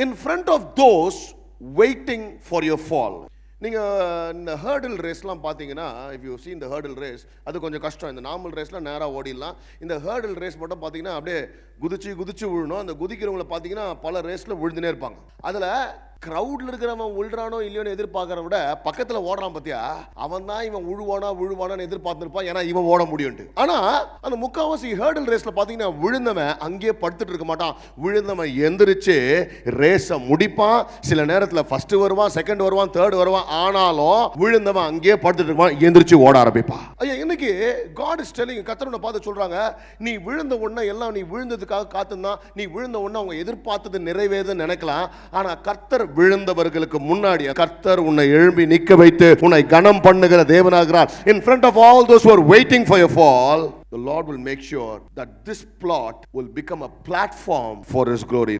in front of those waiting for your fall. நீங்கள் இந்த ஹர்டில் ரேஸ்லாம் பார்த்தீங்கன்னா, இஃப் யூ சீ இந்த ஹர்டில் ரேஸ், அது கொஞ்சம் கஷ்டம். இந்த நார்மல் ரேஸ்லாம் நேராக ஓடிடலாம். இந்த ஹர்டில் ரேஸ் மட்டும் பார்த்தீங்கன்னா அப்படியே குதிச்சு விழணும். அந்த குதிக்கிறவங்கள பார்த்தீங்கன்னா பல ரேஸில் விழுந்துனே இருப்பாங்க. அதில் க்ரௌடில் இருக்கிறவன் விழுறானோ இல்லையோன்னு எதிர்பார்க்கறத விட பக்கத்தில் ஓடுறான் பார்த்தியா, அவன் தான் இவன் விழுவானான்னு எதிர்பார்த்துருப்பான். ஏன்னா இவன் ஓட முடியும்ட்டு. ஆனால் அந்த முக்கால்வாசி ஹர்டில் ரேஸில் பார்த்தீங்கன்னா விழுந்தவன் அங்கேயே படுத்துட்டு இருக்க மாட்டான். விழுந்தவன் எந்திரிச்சு ரேஸை முடிப்பான். சில நேரத்தில் ஃபர்ஸ்ட் வருவான், செகண்ட் வருவான், தேர்ட் வருவான். ஆனாலும் விழுந்தவன் அங்கேயே படுத்துட்டு இருப்பான், எந்திரிச்சு ஓட ஆரம்பிப்பான். ஐயா, இன்னைக்கு காட் இஸ் டெல்லிங், கர்த்தர் பார்த்து சொல்றாங்க, நீ விழுந்த உடனே எல்லாம் நீ விழுந்ததுக்காக காத்துந்தான். நீ விழுந்த உடனே அவங்க எதிர்பார்த்தது நிறைவேறுதுன்னு நினைக்கலாம். ஆனா கர்த்தர் விழுந்தவர்களுக்கு முன்னாடி கர்த்தர் உன்னை எழும்பி நிக்க வைத்து உன்னை கனம் பண்ணுகிற தேவனாகிறார். In front of all those who are waiting for your fall, the Lord will make sure that this plot will become a platform for His glory.